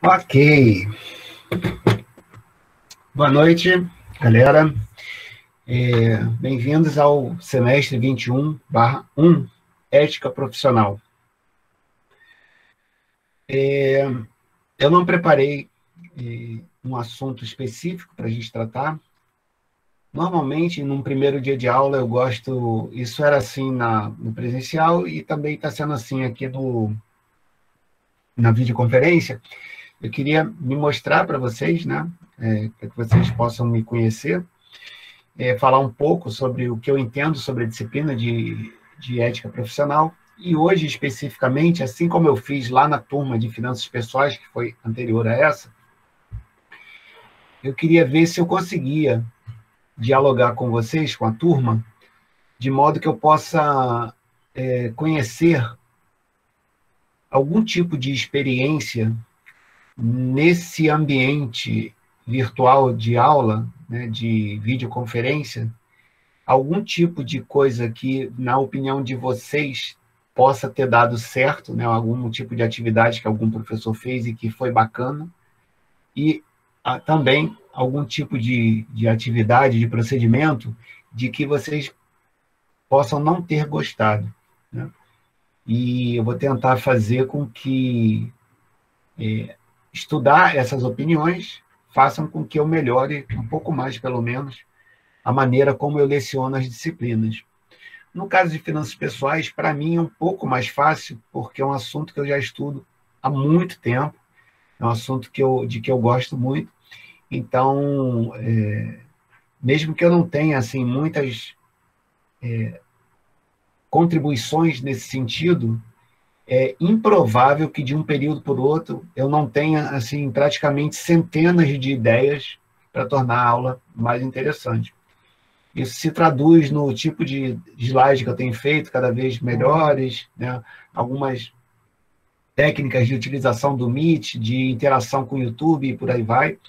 Ok. Boa noite, galera. Bem-vindos ao semestre 21/1, Ética Profissional. Eu não preparei um assunto específico para a gente tratar. Normalmente, num primeiro dia de aula, eu gosto... Isso era assim no presencial e também está sendo assim aqui na videoconferência. Eu queria me mostrar para vocês, né? Para que vocês possam me conhecer. Falar um pouco sobre o que eu entendo sobre a disciplina de ética profissional. E hoje, especificamente, assim como eu fiz lá na turma de finanças pessoais, que foi anterior a essa, eu queria ver se eu conseguia dialogar com vocês, com a turma, de modo que eu possa conhecer algum tipo de experiência nesse ambiente virtual de aula, né, de videoconferência, algum tipo de coisa que, na opinião de vocês, possa ter dado certo, né? Algum tipo de atividade que algum professor fez e que foi bacana, e também algum tipo de atividade, de procedimento, de que vocês possam não ter gostado, né? E eu vou tentar fazer com que estudar essas opiniões façam com que eu melhore um pouco mais, pelo menos, a maneira como eu leciono as disciplinas. No caso de finanças pessoais, para mim é um pouco mais fácil, porque é um assunto que eu já estudo há muito tempo, é um assunto de que eu gosto muito. Então, mesmo que eu não tenha assim, muitas contribuições nesse sentido, é improvável que de um período para o outro eu não tenha assim, praticamente centenas de ideias para tornar a aula mais interessante. Isso se traduz no tipo de slide que eu tenho feito, cada vez melhores, né? Algumas técnicas de utilização do Meet, de interação com o YouTube e por aí vai.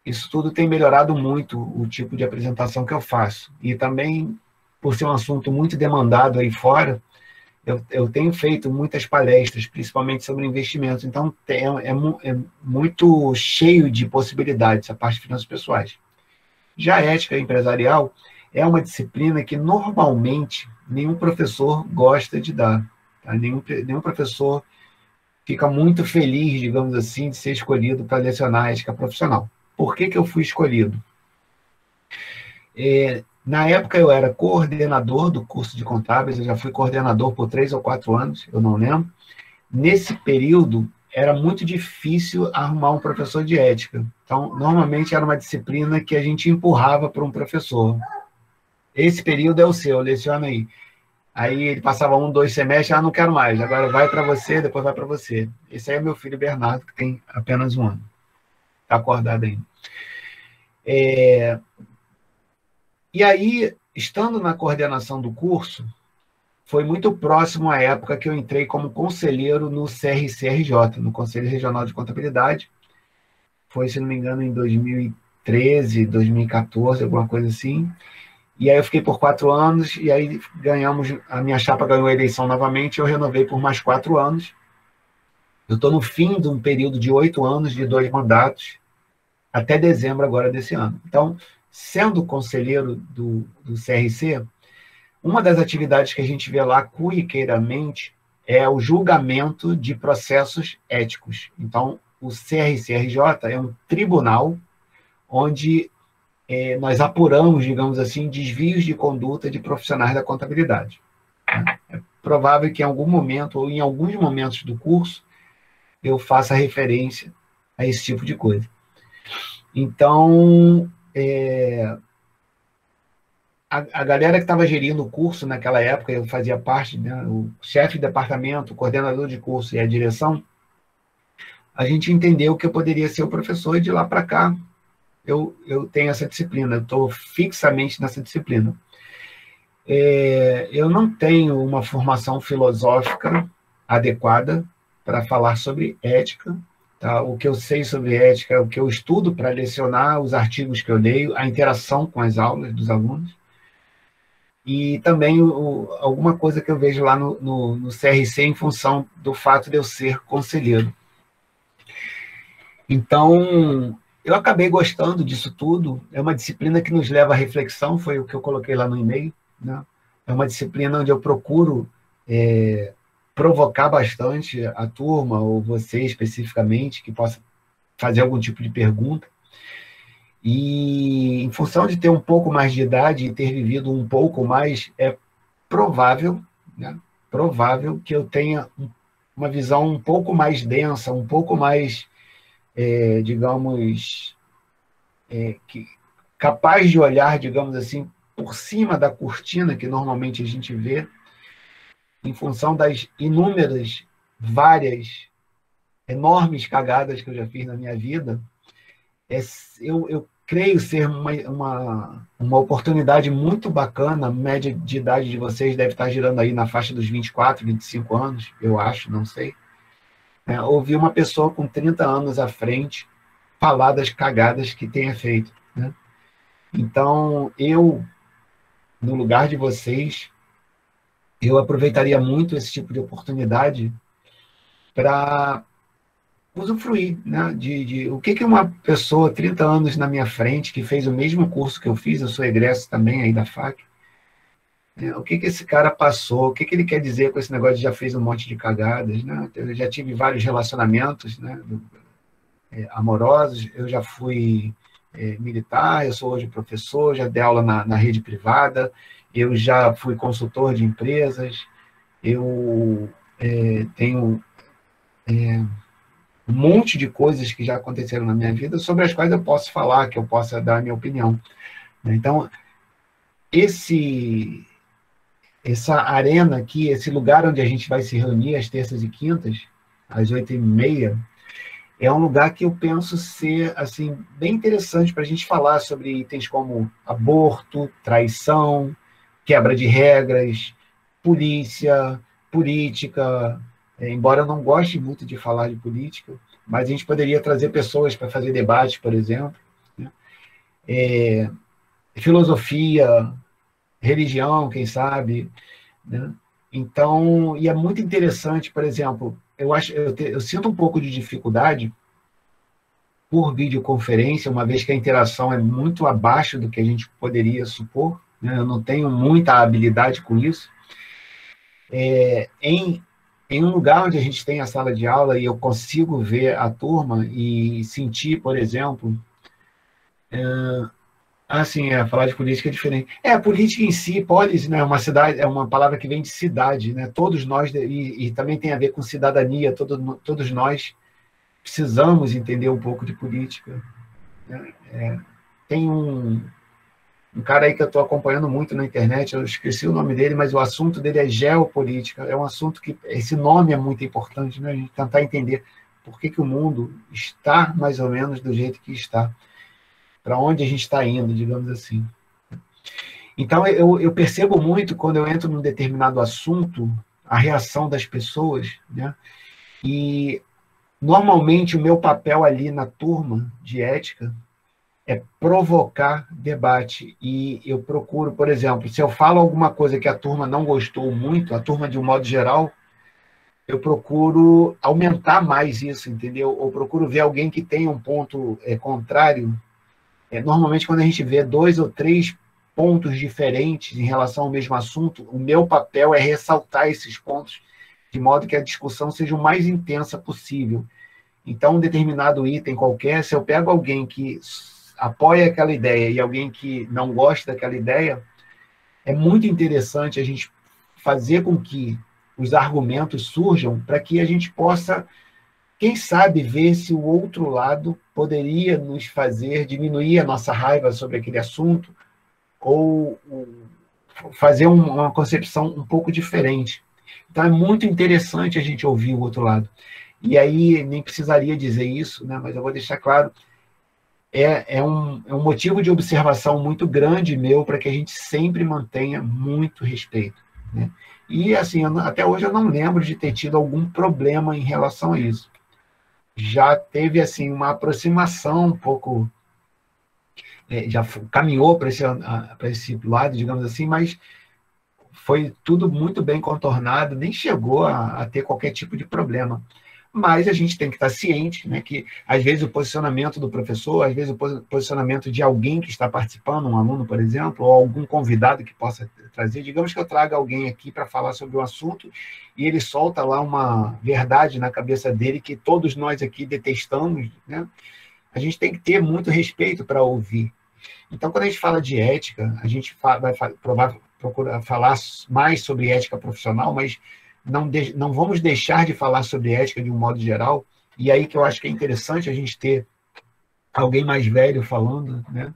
Isso tudo tem melhorado muito o tipo de apresentação que eu faço. E também, por ser um assunto muito demandado aí fora, eu tenho feito muitas palestras, principalmente sobre investimentos. Então, é muito cheio de possibilidades a parte de finanças pessoais. Já a ética empresarial é uma disciplina que, normalmente, nenhum professor gosta de dar. Tá? Nenhum professor fica muito feliz, digamos assim, de ser escolhido para lecionar a ética profissional. Por que eu fui escolhido? Na época, eu era coordenador do curso de contábeis, eu já fui coordenador por 3 ou 4 anos, eu não lembro. Nesse período, era muito difícil arrumar um professor de ética. Então, normalmente, era uma disciplina que a gente empurrava para um professor. Esse período é o seu, leciona aí. Aí ele passava 1, 2 semestres, não quero mais, agora vai para você, depois vai para você. Esse aí é meu filho Bernardo, que tem apenas 1 ano. Está acordado ainda. E aí, estando na coordenação do curso, foi muito próximo à época que eu entrei como conselheiro no CRCRJ, no Conselho Regional de Contabilidade. Foi, se não me engano, em 2013, 2014, alguma coisa assim. E aí eu fiquei por 4 anos, e aí a minha chapa ganhou a eleição novamente, eu renovei por mais 4 anos. Eu estou no fim de um período de 8 anos, de 2 mandatos, até dezembro agora desse ano. Então, sendo conselheiro do CRC, uma das atividades que a gente vê lá corriqueiramente é o julgamento de processos éticos. Então, o CRCRJ é um tribunal onde nós apuramos, digamos assim, desvios de conduta de profissionais da contabilidade. É provável que em algum momento, ou em alguns momentos do curso, eu faça referência a esse tipo de coisa. Então, a galera que estava gerindo o curso naquela época, eu fazia parte, né, o chefe de departamento, o coordenador de curso e a direção, a gente entendeu que eu poderia ser o professor, e de lá para cá eu tenho essa disciplina, eu estou fixamente nessa disciplina. Eu não tenho uma formação filosófica adequada para falar sobre ética. Tá? O que eu sei sobre ética é o que eu estudo para lecionar, os artigos que eu leio, a interação com as aulas dos alunos, e também alguma coisa que eu vejo lá no CRC em função do fato de eu ser conselheiro. Então, eu acabei gostando disso tudo. É uma disciplina que nos leva à reflexão, foi o que eu coloquei lá no e-mail, né? É uma disciplina onde eu procuro provocar bastante a turma, ou você especificamente, que possa fazer algum tipo de pergunta. E, em função de ter um pouco mais de idade e ter vivido um pouco mais, é provável, né? Provável que eu tenha uma visão um pouco mais densa, um pouco mais, digamos, capaz de olhar, digamos assim, por cima da cortina que normalmente a gente vê, em função das inúmeras, várias, enormes cagadas que eu já fiz na minha vida. Eu creio ser uma oportunidade muito bacana. A média de idade de vocês deve estar girando aí na faixa dos 24, 25 anos, eu acho, não sei. Ouvir uma pessoa com 30 anos à frente falar das cagadas que tenha feito, né? Então, no lugar de vocês, eu aproveitaria muito esse tipo de oportunidade para usufruir, né? O que uma pessoa, 30 anos na minha frente, que fez o mesmo curso que eu fiz, eu sou egresso também aí da FAC, né? O que esse cara passou, o que ele quer dizer com esse negócio de já fez um monte de cagadas, né? Eu já tive vários relacionamentos, né, amorosos, eu já fui militar, eu sou hoje professor, já dei aula na rede privada, eu já fui consultor de empresas, eu tenho um monte de coisas que já aconteceram na minha vida sobre as quais eu posso falar, que eu possa dar a minha opinião. Então, essa arena aqui, esse lugar onde a gente vai se reunir às terças e quintas, às 8h30, é um lugar que eu penso ser assim bem interessante para a gente falar sobre itens como aborto, traição, quebra de regras, polícia, política. Embora eu não goste muito de falar de política, mas a gente poderia trazer pessoas para fazer debate, por exemplo, né? Filosofia, religião, quem sabe, né? Então, e é muito interessante, por exemplo, eu sinto um pouco de dificuldade por videoconferência, uma vez que a interação é muito abaixo do que a gente poderia supor, né? Eu não tenho muita habilidade com isso. Em um lugar onde a gente tem a sala de aula e eu consigo ver a turma e sentir, por exemplo, falar de política é diferente. A política em si, polis, né, é uma palavra que vem de cidade, né? Todos nós, e também tem a ver com cidadania, todos nós precisamos entender um pouco de política, né? Tem um cara aí que eu estou acompanhando muito na internet, eu esqueci o nome dele, mas o assunto dele é geopolítica. É um assunto que, esse nome é muito importante, né? A gente tentar entender por que o mundo está mais ou menos do jeito que está, para onde a gente está indo, digamos assim. Então, eu percebo muito, quando eu entro num determinado assunto, a reação das pessoas, né? E, normalmente, o meu papel ali na turma de ética é provocar debate. E eu procuro, por exemplo, se eu falo alguma coisa que a turma não gostou muito, a turma de um modo geral, eu procuro aumentar mais isso, entendeu? Ou procuro ver alguém que tenha um ponto contrário. Normalmente, quando a gente vê 2 ou 3 pontos diferentes em relação ao mesmo assunto, o meu papel é ressaltar esses pontos, de modo que a discussão seja o mais intensa possível. Então, um determinado item qualquer, se eu pego alguém que apoia aquela ideia e alguém que não gosta daquela ideia, é muito interessante a gente fazer com que os argumentos surjam para que a gente possa, quem sabe, ver se o outro lado poderia nos fazer diminuir a nossa raiva sobre aquele assunto ou fazer uma concepção um pouco diferente. Então, é muito interessante a gente ouvir o outro lado. E aí, nem precisaria dizer isso, né, mas eu vou deixar claro, é um motivo de observação muito grande meu para que a gente sempre mantenha muito respeito, né? E, assim, até hoje eu não lembro de ter tido algum problema em relação a isso. Já teve, assim, uma aproximação um pouco, já caminhou para esse lado, digamos assim, mas foi tudo muito bem contornado, nem chegou a ter qualquer tipo de problema. mas a gente tem que estar ciente, né, que às vezes o posicionamento do professor, às vezes o posicionamento de alguém que está participando, um aluno, por exemplo, ou algum convidado que possa trazer, digamos que eu traga alguém aqui para falar sobre um assunto e ele solta lá uma verdade na cabeça dele que todos nós aqui detestamos, né? A gente tem que ter muito respeito para ouvir. Então, quando a gente fala de ética, a gente vai procurar falar mais sobre ética profissional, mas não vamos deixar de falar sobre ética de um modo geral. E aí que eu acho que é interessante a gente ter alguém mais velho falando, né?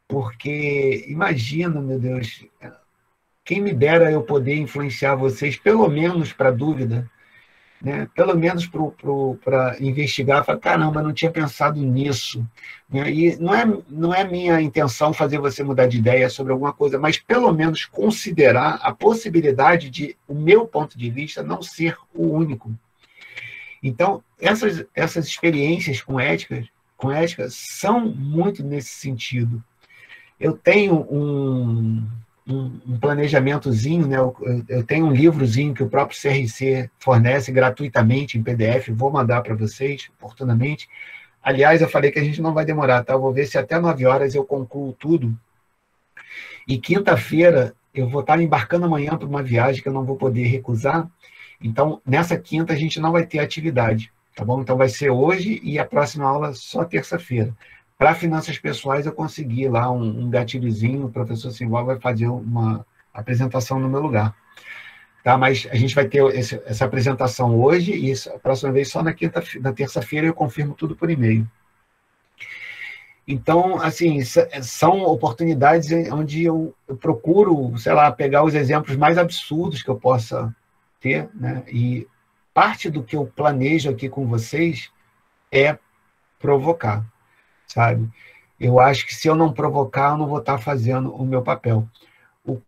Porque imagina, meu Deus, quem me dera eu poder influenciar vocês, pelo menos para dúvida, né? Pelo menos para investigar, falar, caramba, não tinha pensado nisso. Né? E não é minha intenção fazer você mudar de ideia sobre alguma coisa, mas pelo menos considerar a possibilidade de o meu ponto de vista não ser o único. Então, essas experiências com ética são muito nesse sentido. Eu tenho um planejamentozinho, né? Eu tenho um livrozinho que o próprio CRC fornece gratuitamente em PDF, vou mandar para vocês oportunamente. Aliás, eu falei que a gente não vai demorar, tá? Eu vou ver se até 9 horas eu concluo tudo. E quinta-feira eu vou estar embarcando amanhã para uma viagem que eu não vou poder recusar. Então, nessa quinta a gente não vai ter atividade, tá bom? Então vai ser hoje e a próxima aula só terça-feira. Para finanças pessoais, eu consegui lá um gatilhozinho, o professor Simval vai fazer uma apresentação no meu lugar. Tá? Mas a gente vai ter essa apresentação hoje e a próxima vez só na terça-feira eu confirmo tudo por e-mail. Então, assim, são oportunidades onde eu procuro, sei lá, pegar os exemplos mais absurdos que eu possa ter, né? E parte do que eu planejo aqui com vocês é provocar, sabe? Eu acho que se eu não provocar, eu não vou estar fazendo o meu papel.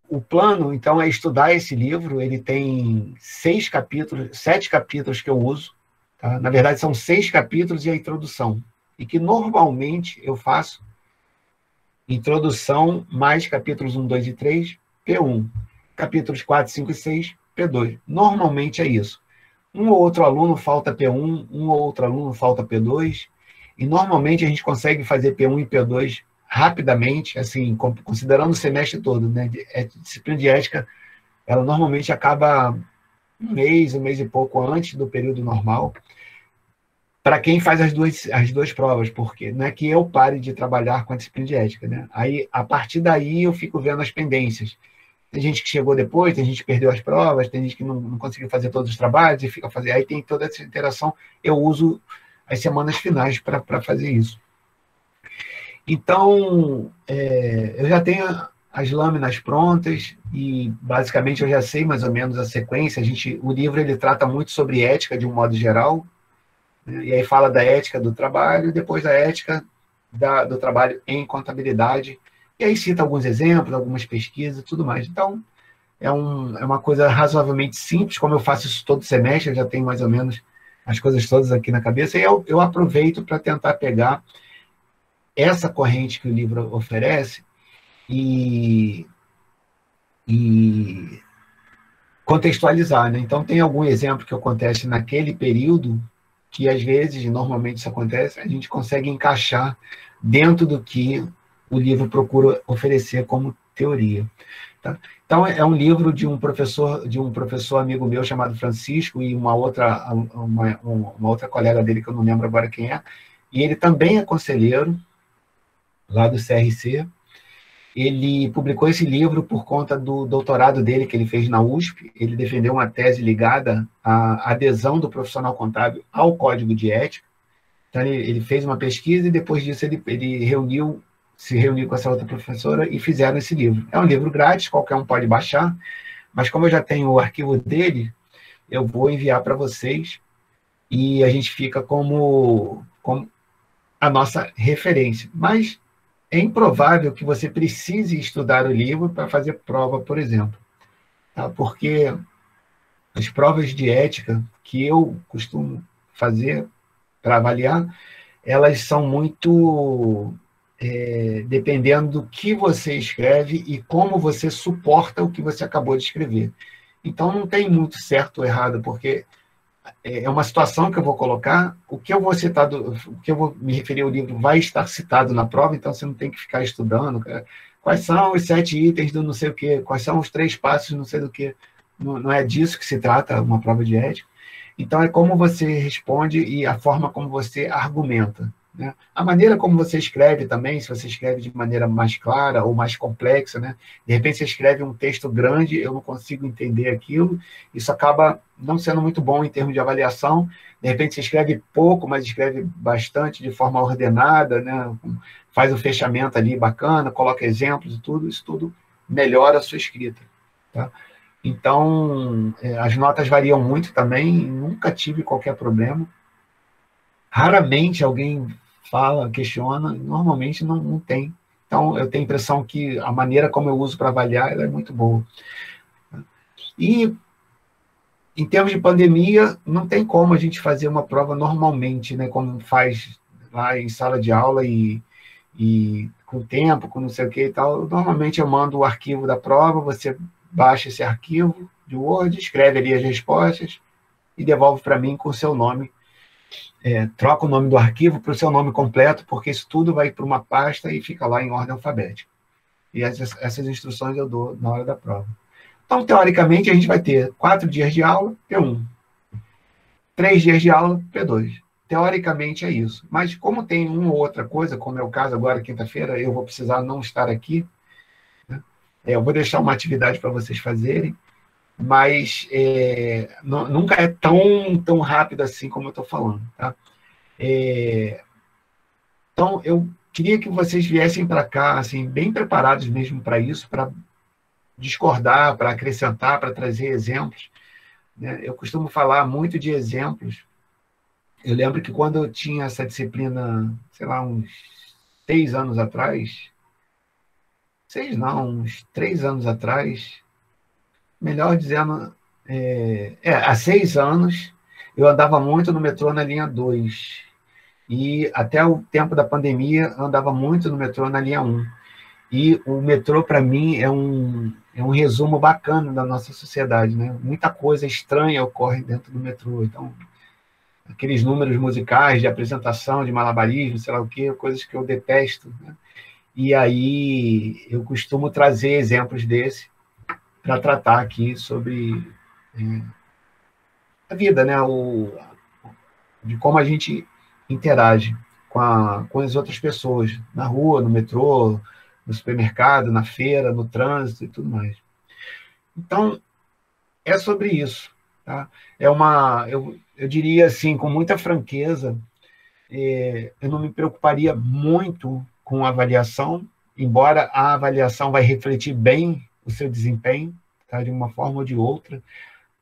O plano, então, é estudar esse livro. Ele tem 7 capítulos que eu uso. Tá? Na verdade, são 6 capítulos e a introdução. E que, normalmente, eu faço introdução mais capítulos 1, 2 e 3, P1. Capítulos 4, 5 e 6, P2. Normalmente é isso. Um ou outro aluno falta P1, um ou outro aluno falta P2, e normalmente a gente consegue fazer P1 e P2 rapidamente, assim, considerando o semestre todo, né? A disciplina de ética, ela normalmente acaba um mês e pouco antes do período normal, para quem faz as duas provas, porque não é que eu pare de trabalhar com a disciplina de ética, né? Aí, a partir daí, eu fico vendo as pendências. Tem gente que chegou depois, tem gente que perdeu as provas, tem gente que não conseguiu fazer todos os trabalhos e fica fazendo. Aí tem toda essa interação. Eu uso as semanas finais para fazer isso. Então, eu já tenho as lâminas prontas e, basicamente, eu já sei mais ou menos a sequência. O livro ele trata muito sobre ética, de um modo geral, né? E aí fala da ética do trabalho, depois da ética do trabalho em contabilidade, e aí cita alguns exemplos, algumas pesquisas e tudo mais. Então, é uma coisa razoavelmente simples, como eu faço isso todo semestre, eu já tenho mais ou menos as coisas todas aqui na cabeça, e eu aproveito para tentar pegar essa corrente que o livro oferece e contextualizar, né? Então, tem algum exemplo que acontece naquele período que, às vezes, normalmente isso acontece, a gente consegue encaixar dentro do que o livro procura oferecer como teoria. Tá? Então, é um livro de um professor amigo meu chamado Francisco e uma outra colega dele, que eu não lembro agora quem é, e ele também é conselheiro lá do CRC. Ele publicou esse livro por conta do doutorado dele, que ele fez na USP. Ele defendeu uma tese ligada à adesão do profissional contábil ao Código de Ética. Então, ele fez uma pesquisa e, depois disso, ele se reuniu com essa outra professora e fizeram esse livro. É um livro grátis, qualquer um pode baixar, mas como eu já tenho o arquivo dele, eu vou enviar para vocês e a gente fica como a nossa referência. Mas é improvável que você precise estudar o livro para fazer prova, por exemplo. Tá? Porque as provas de ética que eu costumo fazer para avaliar, elas são muito dependendo do que você escreve e como você suporta o que você acabou de escrever. Então, não tem muito certo ou errado, porque é uma situação que eu vou colocar, o que eu vou citar, o que eu vou me referir ao livro vai estar citado na prova, então você não tem que ficar estudando, cara. Quais são os 7 itens do não sei o quê, quais são os 3 passos do não sei do quê. Não é disso que se trata uma prova de ética. Então, é como você responde e a forma como você argumenta, né? A maneira como você escreve também, se você escreve de maneira mais clara ou mais complexa, né? De repente você escreve um texto grande, eu não consigo entender aquilo, isso acaba não sendo muito bom em termos de avaliação. De repente você escreve pouco, mas escreve bastante de forma ordenada, né? Faz o fechamento ali bacana, coloca exemplos e tudo, isso tudo melhora a sua escrita, tá? Então, as notas variam muito também, nunca tive qualquer problema. Raramente alguém fala, questiona, normalmente não tem. Então, eu tenho a impressão que a maneira como eu uso para avaliar ela é muito boa. E, em termos de pandemia, não tem como a gente fazer uma prova normalmente, né, como faz lá em sala de aula e com tempo, com não sei o que e tal. Normalmente eu mando o arquivo da prova, você baixa esse arquivo de Word, escreve ali as respostas e devolve para mim com o seu nome. Troca o nome do arquivo para o seu nome completo, porque isso tudo vai para uma pasta e fica lá em ordem alfabética. E essas instruções eu dou na hora da prova. Então, teoricamente, a gente vai ter 4 dias de aula, P1. 3 dias de aula, P2. Teoricamente é isso. Mas como tem uma ou outra coisa, como é o caso agora, quinta-feira, eu vou precisar não estar aqui, né? Eu vou deixar uma atividade para vocês fazerem, mas nunca é tão rápido assim como eu estou falando, tá? Então, eu queria que vocês viessem para cá, assim, bem preparados mesmo para isso, para discordar, para acrescentar, para trazer exemplos, né? Eu costumo falar muito de exemplos. Eu lembro que quando eu tinha essa disciplina, sei lá, uns 6 anos atrás, 6 não, uns 3 anos atrás, melhor dizendo, há 6 anos, eu andava muito no metrô na linha 2. E até o tempo da pandemia, eu andava muito no metrô na linha 1. E o metrô, para mim, é um resumo bacana da nossa sociedade, né? Muita coisa estranha ocorre dentro do metrô. Então, aqueles números musicais de apresentação, de malabarismo, sei lá o quê, coisas que eu detesto, né? E aí eu costumo trazer exemplos desse para tratar aqui sobre a vida, né? De como a gente interage com as outras pessoas, na rua, no metrô, no supermercado, na feira, no trânsito e tudo mais. Então, é sobre isso, tá? Eu diria assim, com muita franqueza, eu não me preocuparia muito com a avaliação, embora a avaliação vai refletir bem o seu desempenho, tá? De uma forma ou de outra.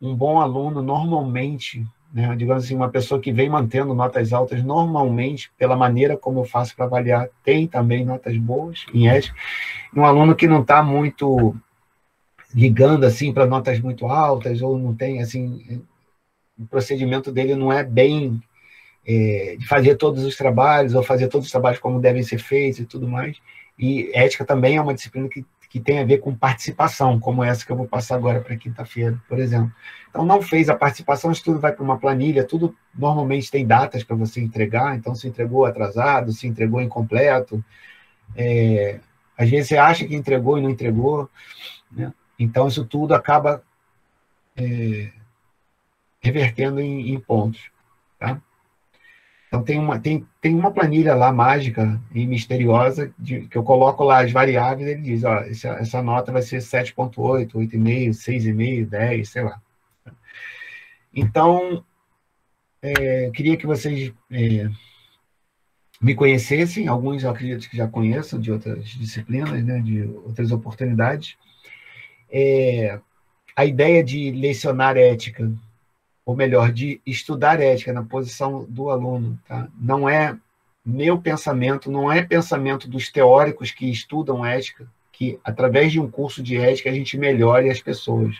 Um bom aluno, normalmente, né, digamos assim, uma pessoa que vem mantendo notas altas, normalmente, pela maneira como eu faço para avaliar, tem também notas boas em ética. E um aluno que não está muito ligando assim para notas muito altas, ou não tem, assim, o procedimento dele não é bem de fazer todos os trabalhos, ou fazer todos os trabalhos como devem ser feitos e tudo mais. E ética também é uma disciplina que tem a ver com participação, como essa que eu vou passar agora para quinta-feira, por exemplo. Então, não fez a participação, isso tudo vai para uma planilha, tudo normalmente tem datas para você entregar, então se entregou atrasado, se entregou incompleto, às vezes você acha que entregou e não entregou, né? Então, isso tudo acaba revertendo em pontos, tá? Então, tem uma planilha lá, mágica e misteriosa, que eu coloco lá as variáveis, ele diz, ó, essa nota vai ser 7,8, 8,5, 6,5, 10, sei lá. Então, eu queria que vocês me conhecessem, alguns eu acredito que já conheçam de outras disciplinas, né, de outras oportunidades. A ideia de lecionar ética, ou melhor, de estudar ética na posição do aluno, tá? Não é meu pensamento, não é pensamento dos teóricos que estudam ética, que através de um curso de ética a gente melhore as pessoas.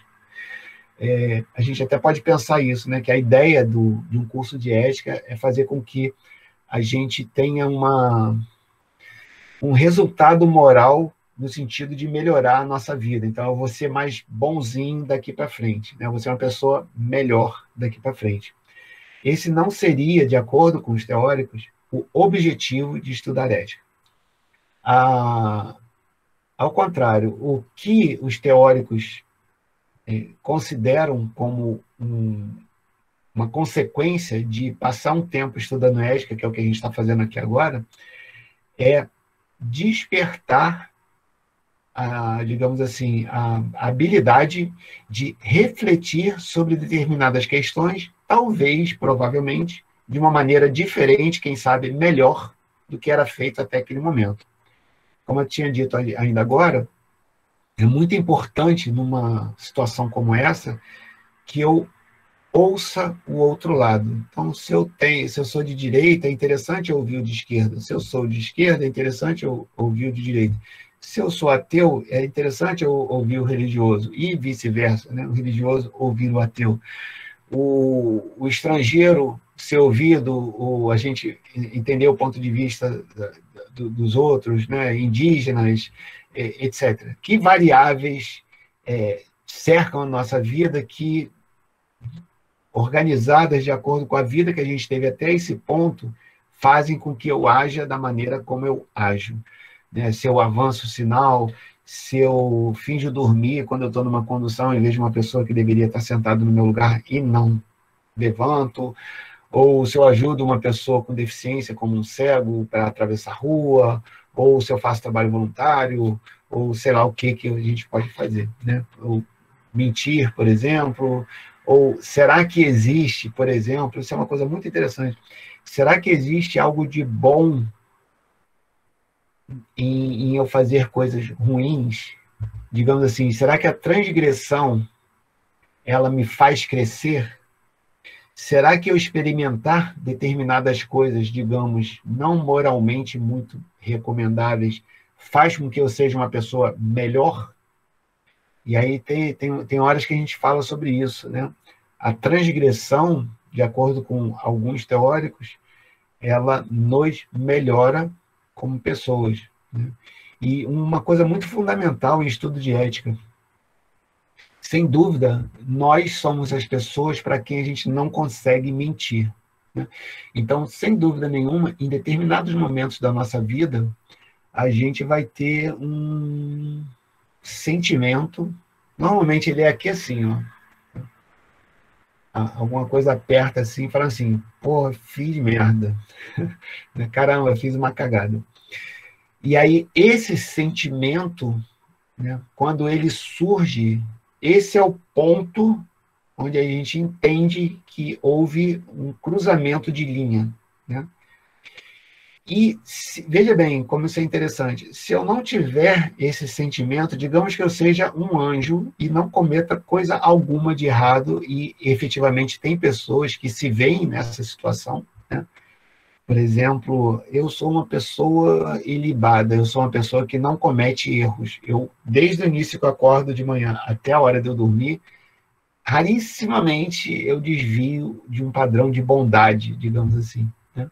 A gente até pode pensar isso, né? Que a ideia de um curso de ética é fazer com que a gente tenha um resultado moral no sentido de melhorar a nossa vida. Então, eu vou ser mais bonzinho daqui para frente, né? Eu vou ser uma pessoa melhor daqui para frente. esse não seria, de acordo com os teóricos, o objetivo de estudar ética. Ao contrário, o que os teóricos consideram como uma consequência de passar um tempo estudando ética, que é o que a gente está fazendo aqui agora, é despertar digamos assim, a habilidade de refletir sobre determinadas questões, talvez, provavelmente, de uma maneira diferente, quem sabe melhor do que era feito até aquele momento. Como eu tinha dito ainda agora, é muito importante numa situação como essa que eu ouça o outro lado. Então, se eu sou de direita, é interessante eu ouvir o de esquerda. Se eu sou de esquerda, é interessante eu ouvir o de direita. Se eu sou ateu, é interessante eu ouvir o religioso, e vice-versa, né? O religioso ouvir o ateu. O estrangeiro ser ouvido, a gente entender o ponto de vista dos outros, né? Indígenas, etc. Que variáveis cercam a nossa vida que, organizadas de acordo com a vida que a gente teve até esse ponto, fazem com que eu haja da maneira como eu ajo. Né? Se eu avanço o sinal, se eu finjo dormir quando eu estou numa condução e vejo uma pessoa que deveria estar sentada no meu lugar e não levanto, ou se eu ajudo uma pessoa com deficiência, como um cego, para atravessar a rua, ou se eu faço trabalho voluntário, ou sei lá o que a gente pode fazer. Né? Ou mentir, por exemplo, ou será que existe, por exemplo, isso é uma coisa muito interessante, será que existe algo de bom em eu fazer coisas ruins? Digamos assim, será que a transgressão ela me faz crescer? Será que eu experimentar determinadas coisas, digamos, não moralmente muito recomendáveis, faz com que eu seja uma pessoa melhor? E aí tem horas que a gente fala sobre isso, né? A transgressão, de acordo com alguns teóricos, ela nos melhora como pessoas. Né? E uma coisa muito fundamental em estudo de ética, sem dúvida, nós somos as pessoas para quem a gente não consegue mentir. Né? Então, sem dúvida nenhuma, em determinados momentos da nossa vida, a gente vai ter um sentimento, normalmente ele é aqui assim, ó, alguma coisa aperta assim, fala assim, pô, fiz merda. Caramba, fiz uma cagada. E aí, esse sentimento, né, quando ele surge, esse é o ponto onde a gente entende que houve um cruzamento de linha. Né? E, veja bem, como isso é interessante, se eu não tiver esse sentimento, digamos que eu seja um anjo e não cometa coisa alguma de errado, e efetivamente tem pessoas que se veem nessa situação, né? Por exemplo, eu sou uma pessoa ilibada, eu sou uma pessoa que não comete erros. Eu, desde o início que eu acordo de manhã até a hora de eu dormir, rarissimamente eu desvio de um padrão de bondade, digamos assim. Né?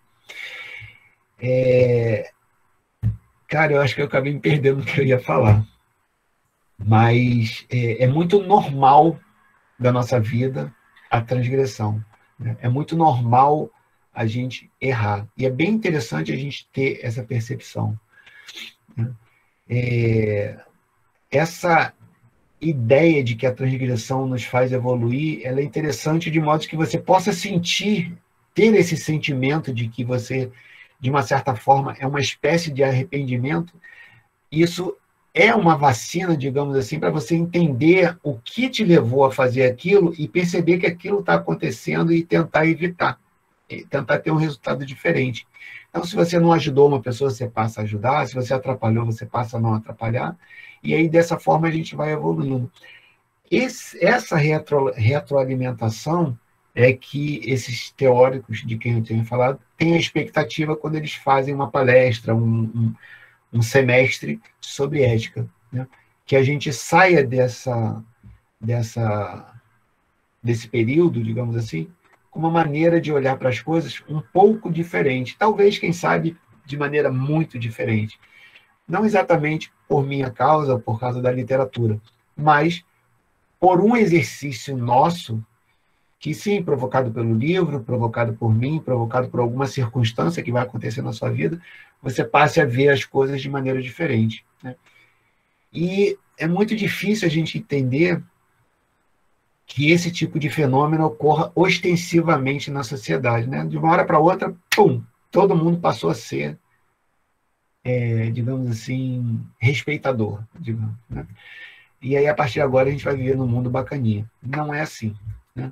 Cara, eu acho que eu acabei me perdendo no que eu ia falar. Mas é muito normal da nossa vida a transgressão. Né? É muito normal a gente errar. E é bem interessante a gente ter essa percepção. Né? Essa ideia de que a transgressão nos faz evoluir, ela é interessante de modo que você possa sentir, ter esse sentimento de que você, de uma certa forma, é uma espécie de arrependimento. Isso é uma vacina, digamos assim, para você entender o que te levou a fazer aquilo e perceber que aquilo está acontecendo e tentar evitar, e tentar ter um resultado diferente. Então, se você não ajudou uma pessoa, você passa a ajudar, se você atrapalhou, você passa a não atrapalhar, e aí dessa forma a gente vai evoluindo. Essa retroalimentação é que esses teóricos de quem eu tenho falado têm a expectativa quando eles fazem uma palestra, um semestre sobre ética, né? Que a gente saia desse período, digamos assim, com uma maneira de olhar para as coisas um pouco diferente, talvez, quem sabe, de maneira muito diferente. Não exatamente por minha causa, por causa da literatura, mas por um exercício nosso que sim, provocado pelo livro, provocado por mim, provocado por alguma circunstância que vai acontecer na sua vida, você passe a ver as coisas de maneira diferente, né? E é muito difícil a gente entender que esse tipo de fenômeno ocorra ostensivamente na sociedade, né? De uma hora para outra, pum, todo mundo passou a ser, digamos assim, respeitador, digamos, né? E aí, a partir de agora, a gente vai viver num mundo bacaninha. Não é assim, né?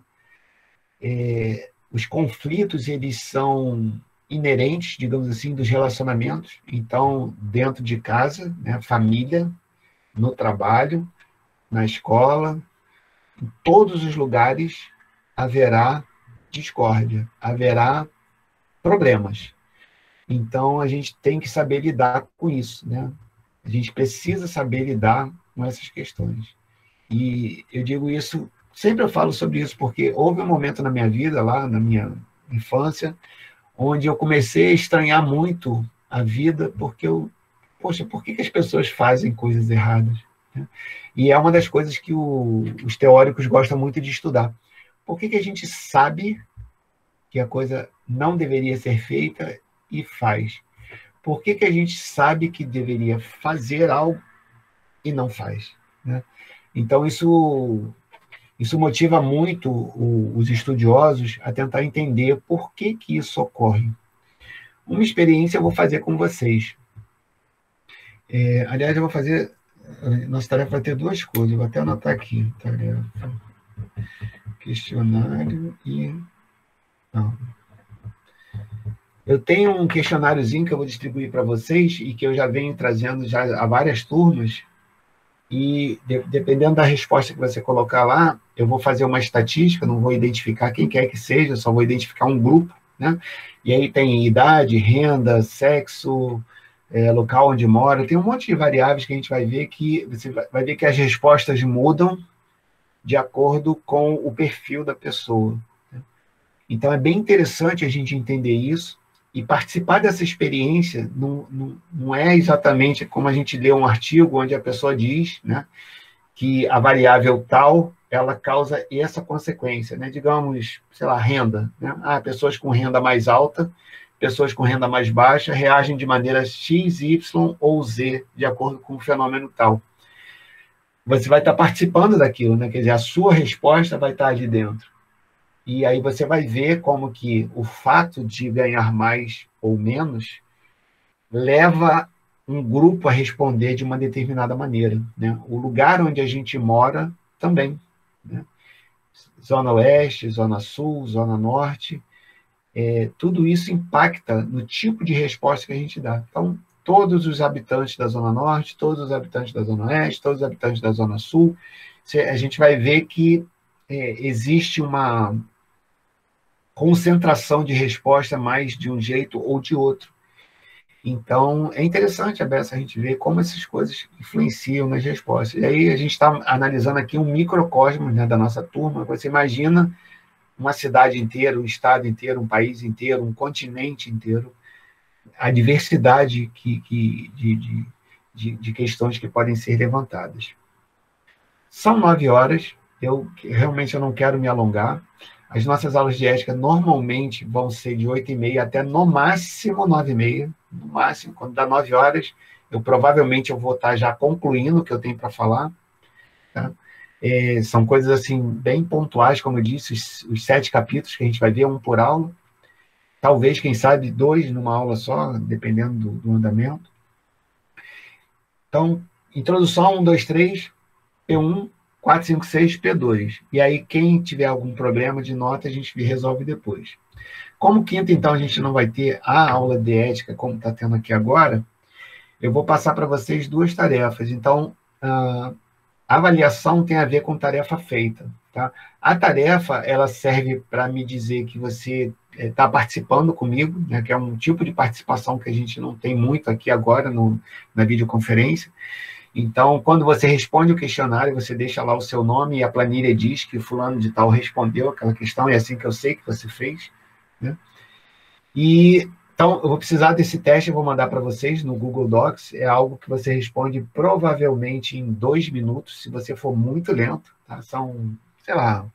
Os conflitos, eles são inerentes, digamos assim, dos relacionamentos. Então, dentro de casa, né, família, no trabalho, na escola, em todos os lugares haverá discórdia, haverá problemas. Então, a gente tem que saber lidar com isso, né? A gente precisa saber lidar com essas questões. E eu digo isso, sempre eu falo sobre isso, porque houve um momento na minha vida, lá na minha infância, onde eu comecei a estranhar muito a vida, porque poxa, por que as pessoas fazem coisas erradas, né? E é uma das coisas que os teóricos gostam muito de estudar. Por que a gente sabe que a coisa não deveria ser feita e faz? Por que a gente sabe que deveria fazer algo e não faz, né? Então, isso motiva muito os estudiosos a tentar entender por que isso ocorre. Uma experiência eu vou fazer com vocês. Aliás, eu vou fazer... Nossa tarefa vai ter duas coisas, eu vou até anotar aqui. Tarefa, questionário e... Não. Eu tenho um questionáriozinho que eu vou distribuir para vocês e que eu já venho trazendo já a várias turmas, e dependendo da resposta que você colocar lá, eu vou fazer uma estatística, não vou identificar quem quer que seja, só vou identificar um grupo, né? E aí tem idade, renda, sexo, local onde mora, tem um monte de variáveis que a gente vai ver que você vai ver que as respostas mudam de acordo com o perfil da pessoa, né? Então é bem interessante a gente entender isso. E participar dessa experiência não é exatamente como a gente lê um artigo onde a pessoa diz, né, que a variável tal, ela causa essa consequência, né? Digamos, sei lá, renda, né? Pessoas com renda mais alta, pessoas com renda mais baixa reagem de maneira X, Y ou Z, de acordo com o fenômeno tal. Você vai estar participando daquilo, né? Quer dizer, a sua resposta vai estar ali dentro. E aí você vai ver como que o fato de ganhar mais ou menos leva um grupo a responder de uma determinada maneira, né? O lugar onde a gente mora também, né? Zona Oeste, Zona Sul, Zona Norte, tudo isso impacta no tipo de resposta que a gente dá. Então, todos os habitantes da Zona Norte, todos os habitantes da Zona Oeste, todos os habitantes da Zona Sul, a gente vai ver que existe uma concentração de resposta mais de um jeito ou de outro. Então, é interessante, Abessa, a gente ver como essas coisas influenciam nas respostas. E aí a gente está analisando aqui um microcosmos, né, da nossa turma. Você imagina uma cidade inteira, um estado inteiro, um país inteiro, um continente inteiro, a diversidade de questões que podem ser levantadas. São 9 horas, realmente eu não quero me alongar. As nossas aulas de ética normalmente vão ser de 8h30 até no máximo 9h30. No máximo, quando dá 9 horas, provavelmente eu vou estar já concluindo o que eu tenho para falar, tá? São coisas assim bem pontuais, como eu disse, os 7 capítulos que a gente vai ver, um por aula. Talvez, quem sabe, 2 numa aula só, dependendo do andamento. Então, introdução 1, 2, 3, P1, 4, 5, 6, P2. E aí, quem tiver algum problema de nota, a gente resolve depois. Como quinta, então, a gente não vai ter a aula de ética, como está tendo aqui agora, eu vou passar para vocês 2 tarefas. Então, a avaliação tem a ver com tarefa feita, tá? A tarefa, ela serve para me dizer que você está participando comigo, né, que é um tipo de participação que a gente não tem muito aqui agora na videoconferência. Então, quando você responde o questionário, você deixa lá o seu nome e a planilha diz que fulano de tal respondeu aquela questão, é assim que eu sei que você fez, né? Então, eu vou precisar desse teste, eu vou mandar para vocês no Google Docs, é algo que você responde provavelmente em 2 minutos, se você for muito lento, tá? São, sei lá,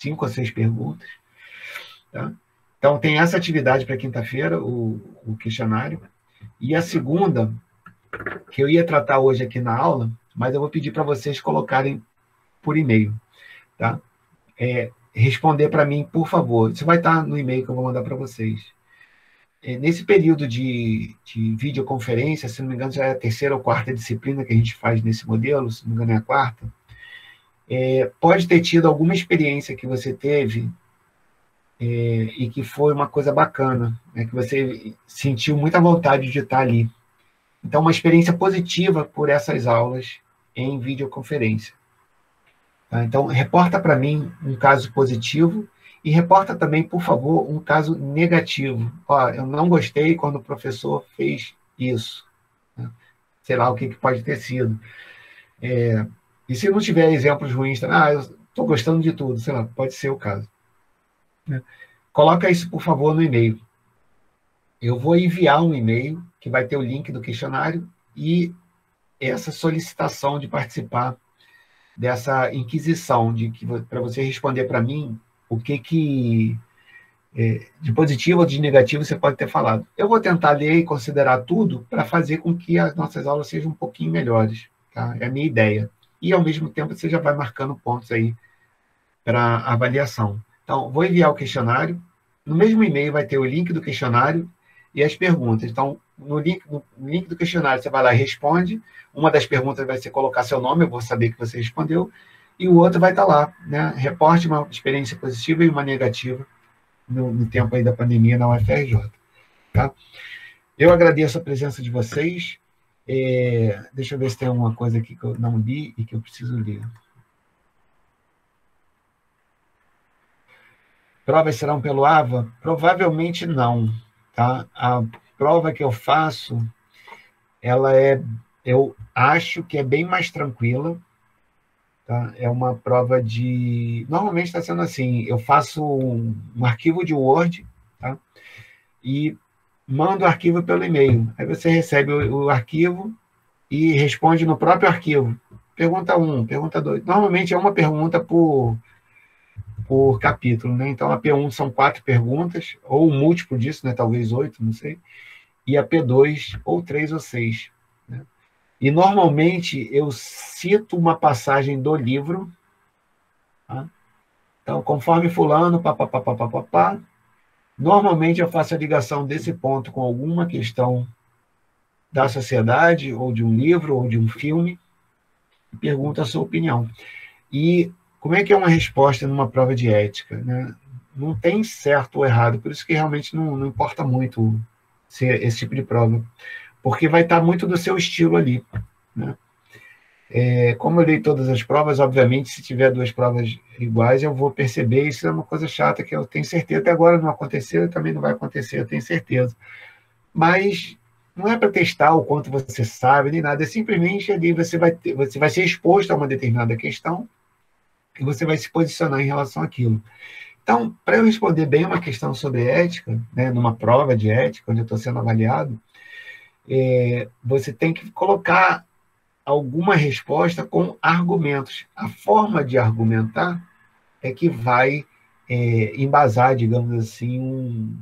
5 ou 6 perguntas. Tá? Então, tem essa atividade para quinta-feira, o questionário. E a segunda, que eu ia tratar hoje aqui na aula, mas eu vou pedir para vocês colocarem por e-mail. Tá? Responder para mim, por favor. Isso vai estar no e-mail que eu vou mandar para vocês. Nesse período de videoconferência, se não me engano, já é a terceira ou quarta disciplina que a gente faz nesse modelo, se não me engano é a quarta, pode ter tido alguma experiência que você teve e que foi uma coisa bacana, né, que você sentiu muita vontade de estar ali. Então, uma experiência positiva por essas aulas em videoconferência. Tá? Então, reporta para mim um caso positivo e reporta também, por favor, um caso negativo. Ó, eu não gostei quando o professor fez isso. Né? Sei lá o que pode ter sido. E se não tiver exemplos ruins, eu estou gostando de tudo, sei lá, pode ser o caso. Né? Coloca isso, por favor, no e-mail. Eu vou enviar um e-mail que vai ter o link do questionário e essa solicitação de participar dessa inquisição, para você responder para mim o que de positivo ou de negativo você pode ter falado. Eu vou tentar ler e considerar tudo para fazer com que as nossas aulas sejam um pouquinho melhores. Tá? É a minha ideia. E, ao mesmo tempo, você já vai marcando pontos aí para avaliação. Então, vou enviar o questionário. No mesmo e-mail vai ter o link do questionário e as perguntas. Então, no link do questionário, você vai lá e responde. Uma das perguntas vai ser colocar seu nome, eu vou saber que você respondeu. E o outro vai estar lá, né? Reporte uma experiência positiva e uma negativa no tempo aí da pandemia na UFRJ. Tá? Eu agradeço a presença de vocês. Deixa eu ver se tem alguma coisa aqui que eu não li e que eu preciso ler. Provas serão pelo AVA? Provavelmente não. Tá? A prova que eu faço, eu acho que é bem mais tranquila. Tá? É uma prova de... Normalmente está sendo assim, eu faço um arquivo de Word, tá? E mando o arquivo pelo e-mail. Aí você recebe o arquivo e responde no próprio arquivo. Pergunta 1, pergunta 2. Normalmente é uma pergunta por capítulo, né? Então, a P1 são 4 perguntas, ou um múltiplo disso, né? Talvez 8, não sei. E a P2, ou 3 ou 6. Né? E, normalmente, eu cito uma passagem do livro. Tá? Então, conforme fulano, papapá. Normalmente, eu faço a ligação desse ponto com alguma questão da sociedade, ou de um livro, ou de um filme, e pergunto a sua opinião. E como é que é uma resposta numa prova de ética? Né? Não tem certo ou errado, por isso que realmente não importa muito esse tipo de prova, porque vai estar muito do seu estilo ali. Né? Como eu dei todas as provas, obviamente, se tiver 2 provas iguais, eu vou perceber, isso é uma coisa chata que eu tenho certeza, até agora não aconteceu e também não vai acontecer, eu tenho certeza. Mas não é para testar o quanto você sabe, nem nada, é simplesmente ali você vai ser exposto a uma determinada questão e você vai se posicionar em relação àquilo. Então, para eu responder bem uma questão sobre ética, né, numa prova de ética, onde eu estou sendo avaliado, você tem que colocar alguma resposta com argumentos. A forma de argumentar é que vai embasar, digamos assim,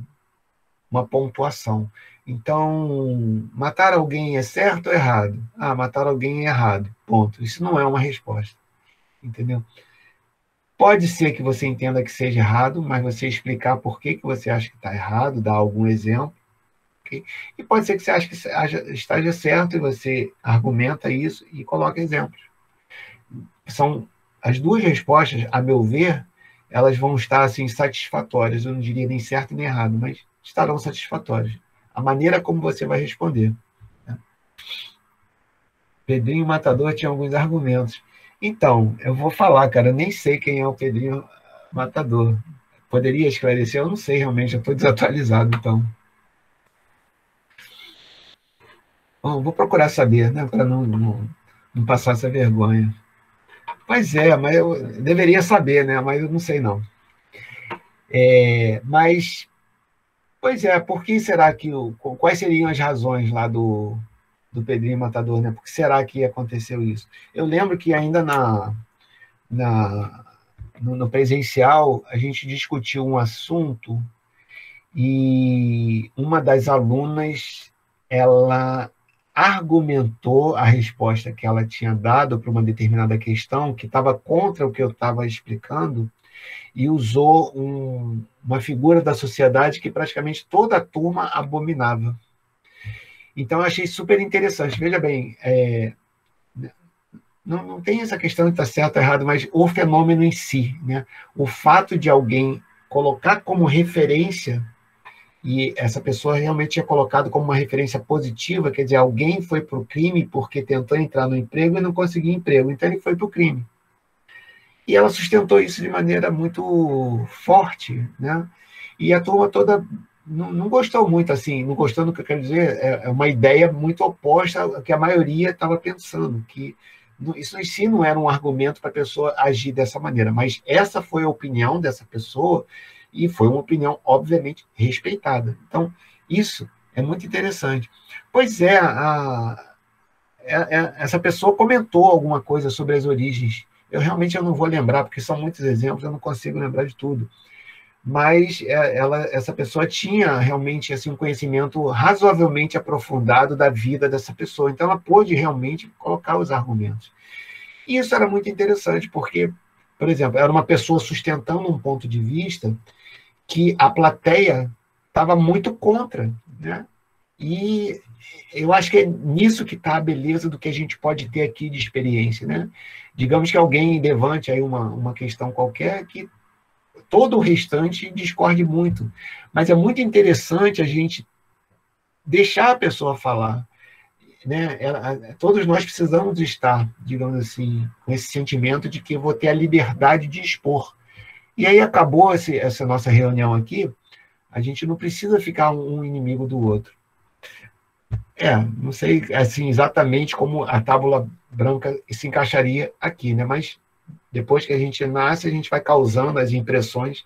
uma pontuação. Então, matar alguém é certo ou errado? Matar alguém é errado. Ponto. Isso não é uma resposta. Entendeu? Pode ser que você entenda que seja errado, mas você explicar por que você acha que está errado, dar algum exemplo. Okay? E pode ser que você ache que esteja certo e você argumenta isso e coloca exemplos. São as 2 respostas, a meu ver, elas vão estar assim, satisfatórias. Eu não diria nem certo nem errado, mas estarão satisfatórias. A maneira como você vai responder. Né? Pedrinho Matador tinha alguns argumentos. Então, eu vou falar, cara, eu nem sei quem é o Pedrinho Matador. Poderia esclarecer? Eu não sei realmente, eu estou desatualizado, então. Bom, vou procurar saber, né, para não passar essa vergonha. Pois é, mas eu deveria saber, né, mas eu não sei não. Mas, pois é, por que será que... Quais seriam as razões lá do Pedrinho Matador, né? Por que será que aconteceu isso? Eu lembro que ainda no presencial, a gente discutiu um assunto e uma das alunas, ela argumentou a resposta que ela tinha dado para uma determinada questão, que estava contra o que eu estava explicando, e usou uma figura da sociedade que praticamente toda a turma abominava. Então, eu achei super interessante. Veja bem, não tem essa questão de estar certo ou errado, mas o fenômeno em si, né? O fato de alguém colocar como referência, e essa pessoa realmente tinha colocado como uma referência positiva, quer dizer, alguém foi para o crime porque tentou entrar no emprego e não conseguiu emprego, então ele foi para o crime. E ela sustentou isso de maneira muito forte, né? E a turma toda não gostou muito, assim, não gostou do que eu quero dizer, é uma ideia muito oposta ao que a maioria estava pensando, que isso em si não era um argumento para a pessoa agir dessa maneira, mas essa foi a opinião dessa pessoa e foi uma opinião, obviamente, respeitada. Então, isso é muito interessante. Pois é, essa pessoa comentou alguma coisa sobre as origens. Eu não vou lembrar, porque são muitos exemplos, eu não consigo lembrar de tudo. Mas essa pessoa tinha realmente assim, um conhecimento razoavelmente aprofundado da vida dessa pessoa. Então, ela pôde realmente colocar os argumentos. E isso era muito interessante, porque, por exemplo, era uma pessoa sustentando um ponto de vista que a plateia estava muito contra, né? E eu acho que é nisso que está a beleza do que a gente pode ter aqui de experiência, né? Digamos que alguém levante aí uma questão qualquer que todo o restante discorde muito, mas é muito interessante a gente deixar a pessoa falar, né? Todos nós precisamos estar, digamos assim, com esse sentimento de que eu vou ter a liberdade de expor. E aí acabou essa nossa reunião aqui, a gente não precisa ficar um inimigo do outro. Não sei assim, exatamente como a tábua branca se encaixaria aqui, né? Mas depois que a gente nasce, a gente vai causando as impressões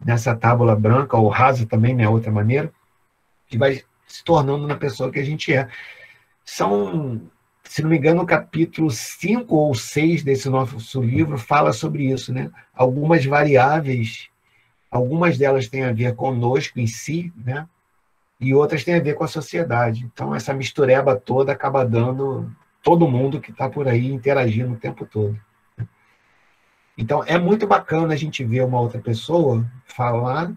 nessa tábua branca, ou rasa também, né? Outra maneira, que vai se tornando na pessoa que a gente é. São, se não me engano, o capítulo 5 ou 6 desse nosso livro fala sobre isso, né? Algumas variáveis, algumas delas têm a ver conosco em si, né? E outras têm a ver com a sociedade. Então, essa mistureba toda acaba dando todo mundo que está por aí interagindo o tempo todo. Então, é muito bacana a gente ver uma outra pessoa falar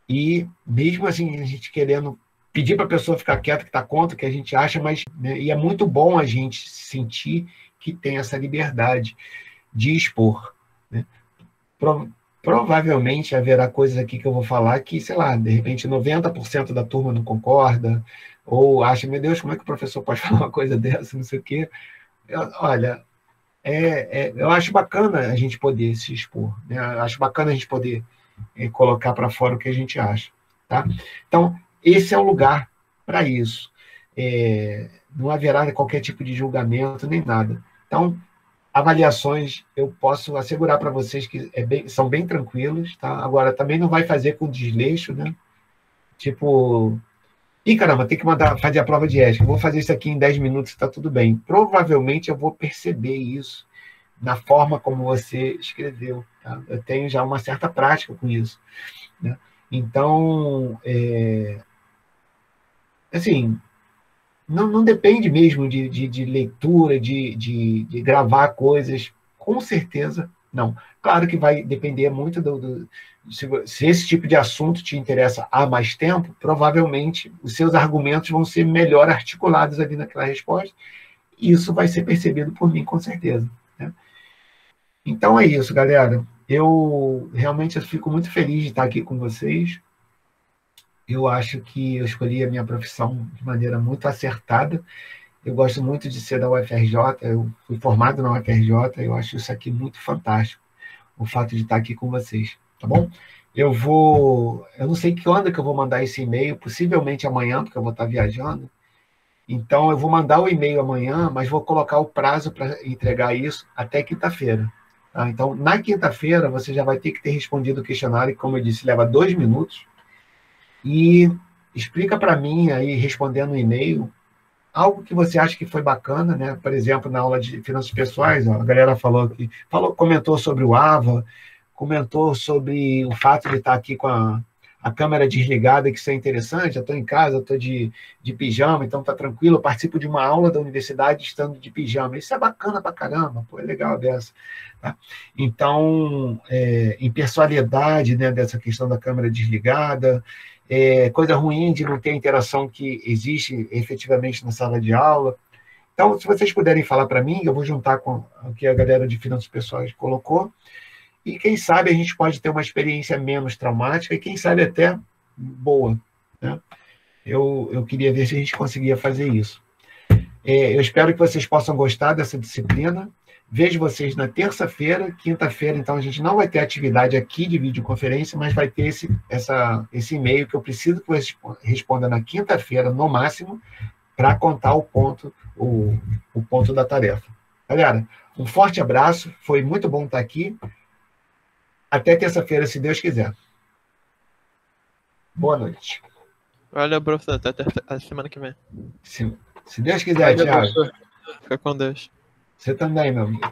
e, mesmo assim, a gente querendo pedir para a pessoa ficar quieta, que está contra o que a gente acha, mas, né, e é muito bom a gente sentir que tem essa liberdade de expor, né? Provavelmente haverá coisas aqui que eu vou falar que, sei lá, de repente 90% da turma não concorda, ou acha, meu Deus, como é que o professor pode falar uma coisa dessa, não sei o quê. Olha, eu acho bacana a gente poder se expor, né? Eu acho bacana a gente poder colocar para fora o que a gente acha. Tá? Então, esse é um lugar para isso. Não haverá qualquer tipo de julgamento nem nada. Então, avaliações, eu posso assegurar para vocês que são bem tranquilos, tá? Agora, também não vai fazer com desleixo, né? Tipo, caramba, tem que fazer a prova de ética, vou fazer isso aqui em 10 minutos, está tudo bem. Provavelmente eu vou perceber isso na forma como você escreveu, tá? Eu tenho já uma certa prática com isso, né? Então, assim, não depende mesmo de leitura, de gravar coisas, com certeza não. Claro que vai depender muito se esse tipo de assunto te interessa há mais tempo, provavelmente os seus argumentos vão ser melhor articulados ali naquela resposta, e isso vai ser percebido por mim, com certeza, né? Então é isso, galera. Eu realmente fico muito feliz de estar aqui com vocês. Eu acho que eu escolhi a minha profissão de maneira muito acertada. Eu gosto muito de ser da UFRJ, eu fui formado na UFRJ, eu acho isso aqui muito fantástico, o fato de estar aqui com vocês, tá bom? Eu não sei que onda que eu vou mandar esse e-mail, possivelmente amanhã, porque eu vou estar viajando. Então, eu vou mandar o e-mail amanhã, mas vou colocar o prazo para entregar isso até quinta-feira. Tá? Então, na quinta-feira, você já vai ter que ter respondido o questionário, que, como eu disse, leva 2 minutos. E explica para mim, aí, respondendo o e-mail, algo que você acha que foi bacana, né? Por exemplo, na aula de finanças pessoais, ó, a galera comentou sobre o AVA, comentou sobre o fato de estar aqui com a câmera desligada, que isso é interessante. Eu estou em casa, estou de pijama, então está tranquilo. Eu participo de uma aula da universidade estando de pijama. Isso é bacana pra caramba, pô, é legal dessa. Tá? Então, impessoalidade, né, dessa questão da câmera desligada, coisa ruim de não ter a interação que existe efetivamente na sala de aula. Então, se vocês puderem falar para mim, eu vou juntar com o que a galera de finanças pessoais colocou, e quem sabe a gente pode ter uma experiência menos traumática e quem sabe até boa. Né? Eu queria ver se a gente conseguia fazer isso. Eu espero que vocês possam gostar dessa disciplina. Vejo vocês na terça-feira. Quinta-feira, então, a gente não vai ter atividade aqui de videoconferência, mas vai ter esse e-mail que eu preciso que você responda na quinta-feira, no máximo, para contar o ponto da tarefa. Galera, um forte abraço. Foi muito bom estar aqui. Até terça-feira, se Deus quiser. Boa noite. Valeu, professor. Até a semana que vem. Se Deus quiser, Valeu, Thiago. professor. Fica com Deus. Você também, meu amigo.